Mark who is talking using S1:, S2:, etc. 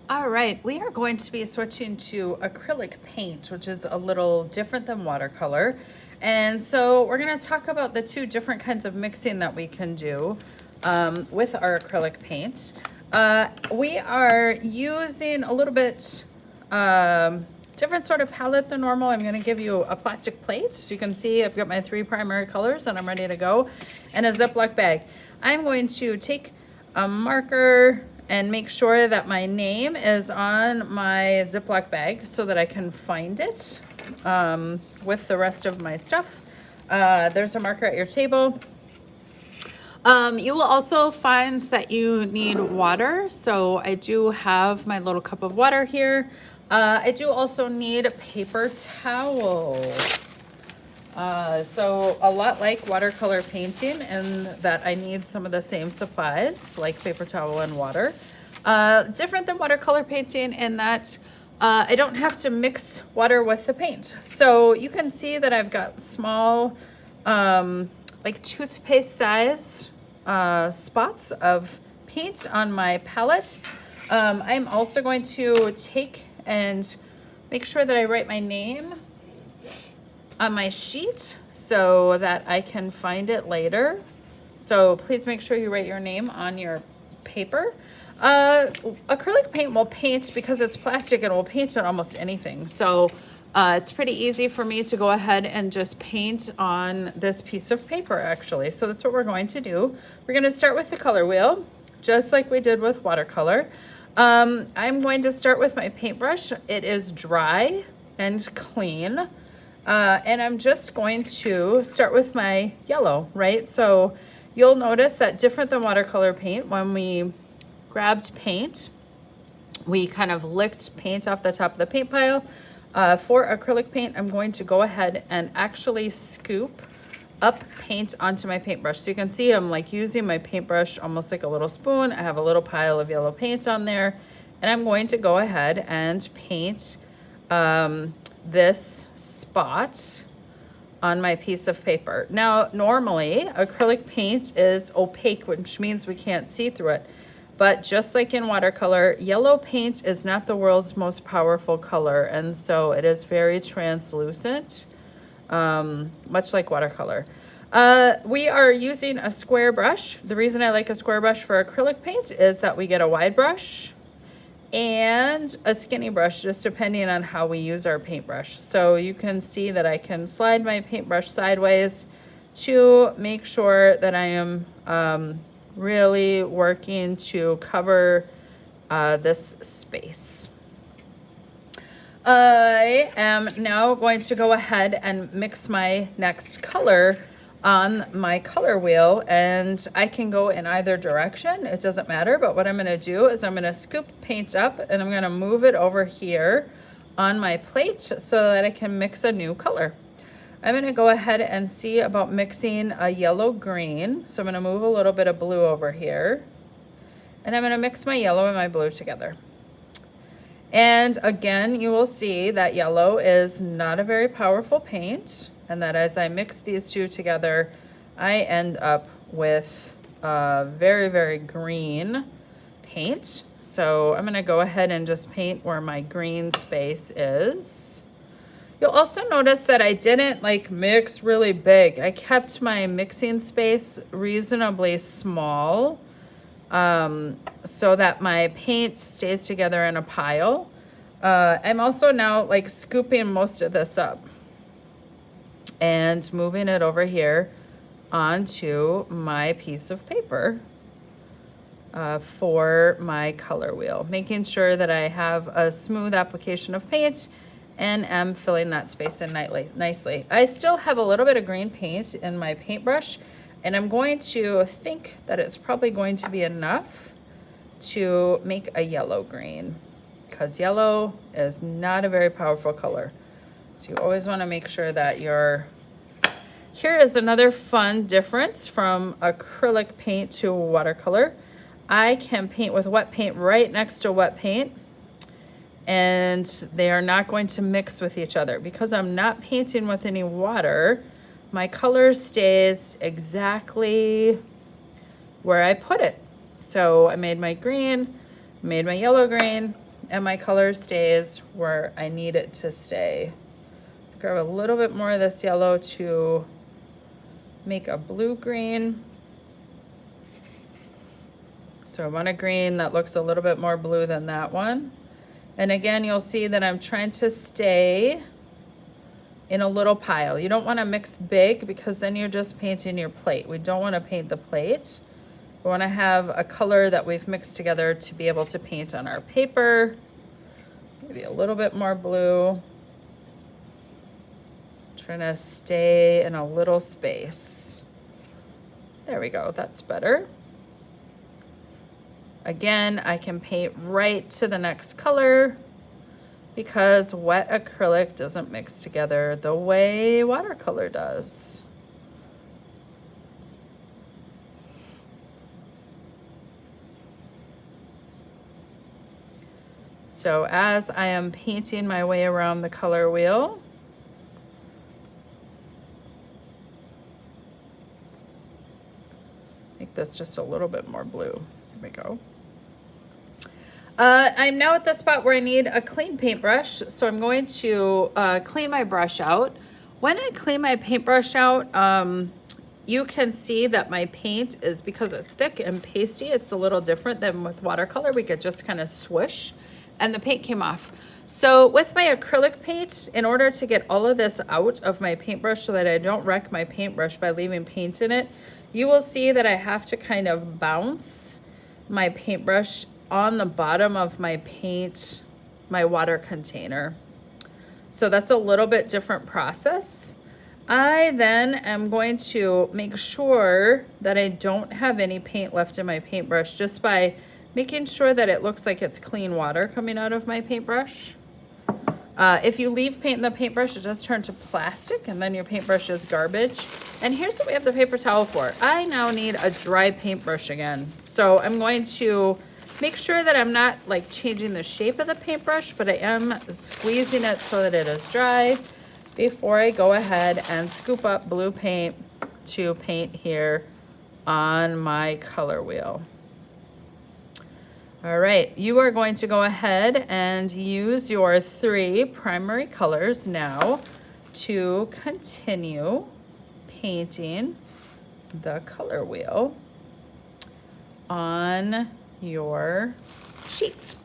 S1: All right, we are going to be switching to acrylic paint, which is a little different than watercolor. And so we're going to talk about the two different kinds of mixing that we can do with our acrylic paint. We are using a little bit different sort of palette than normal. I'm going to give you a plastic plate so you can see I've got my three primary colors and I'm ready to go, and a Ziploc bag. I'm going to take a marker and make sure that my name is on my Ziploc bag so that I can find it with the rest of my stuff. There's a marker at your table. You will also find that you need water. So I do have my little cup of water here. I do also need a paper towel. So a lot like watercolor painting in that I need some of the same supplies like paper towel and water. Different than watercolor painting in that I don't have to mix water with the paint. So you can see that I've got small like toothpaste size spots of paint on my palette. I'm also going to take and make sure that I write my name on my sheet so that I can find it later. So please make sure you write your name on your paper. Acrylic paint will paint because it's plastic and will paint on almost anything. So it's pretty easy for me to go ahead and just paint on this piece of paper actually. So that's what we're going to do. We're going to start with the color wheel, just like we did with watercolor. I'm going to start with my paintbrush. It is dry and clean. And I'm just going to start with my yellow, right? So you'll notice that different than watercolor paint, when we grabbed paint, we kind of licked paint off the top of the paint pile. For acrylic paint, I'm going to go ahead and actually scoop up paint onto my paintbrush. So you can see I'm like using my paintbrush almost like a little spoon. I have a little pile of yellow paint on there, and I'm going to go ahead and paint this spot on my piece of paper. Now, normally acrylic paint is opaque, which means we can't see through it. But just like in watercolor, yellow paint is not the world's most powerful color, and so it is very translucent, much like watercolor. We are using a square brush. The reason I like a square brush for acrylic paint is that we get a wide brush and a skinny brush, just depending on how we use our paintbrush. So you can see that I can slide my paintbrush sideways to make sure that I am really working to cover this space. I am now going to go ahead and mix my next color on my color wheel, and I can go in either direction, it doesn't matter. But what I'm going to do is I'm going to scoop paint up and I'm going to move it over here on my plate so that I can mix a new color. I'm going to go ahead and see about mixing a yellow green. So I'm going to move a little bit of blue over here, and I'm going to mix my yellow and my blue together. And again, you will see that yellow is not a very powerful paint, and that as I mix these two together, I end up with very, very green paint. So I'm going to go ahead and just paint where my green space is. You'll also notice that I didn't like mix really big. I kept my mixing space reasonably small so that my paint stays together in a pile. I'm also now like scooping most of this up and moving it over here onto my piece of paper for my color wheel, making sure that I have a smooth application of paint and am filling that space in nicely. I still have a little bit of green paint in my paintbrush, and I'm going to think that it's probably going to be enough to make a yellow green, because yellow is not a very powerful color. So you always want to make sure that you're... Here is another fun difference from acrylic paint to watercolor. I can paint with wet paint right next to wet paint, and they are not going to mix with each other. Because I'm not painting with any water, my color stays exactly where I put it. So I made my green, made my yellow green, and my color stays where I need it to stay. Grab a little bit more of this yellow to make a blue-green. So I want a green that looks a little bit more blue than that one. And again, you'll see that I'm trying to stay in a little pile. You don't want to mix big because then you're just painting your plate. We don't want to paint the plate. We want to have a color that we've mixed together to be able to paint on our paper. Maybe a little bit more blue. Trying to stay in a little space. There we go, that's better. Again, I can paint right to the next color because wet acrylic doesn't mix together the way watercolor does. So as I am painting my way around the color wheel, make this just a little bit more blue. There we go. I'm now at the spot where I need a clean paintbrush, so I'm going to clean my brush out. When I clean my paintbrush out, you can see that my paint is, because it's thick and pasty, it's a little different than with watercolor. We could just kind of swoosh and the paint came off. So with my acrylic paint, in order to get all of this out of my paintbrush so that I don't wreck my paintbrush by leaving paint in it, you will see that I have to kind of bounce my paintbrush on the bottom of my paint, my water container. So that's a little bit different process. I then am going to make sure that I don't have any paint left in my paintbrush just by making sure that it looks like it's clean water coming out of my paintbrush. If you leave paint in the paintbrush, it does turn to plastic and then your paintbrush is garbage. And here's what we have the paper towel for. I now need a dry paintbrush again. So I'm going to make sure that I'm not like changing the shape of the paintbrush, but I am squeezing it so that it is dry before I go ahead and scoop up blue paint to paint here on my color wheel. All right, you are going to go ahead and use your 3 primary colors now to continue painting the color wheel on your sheet.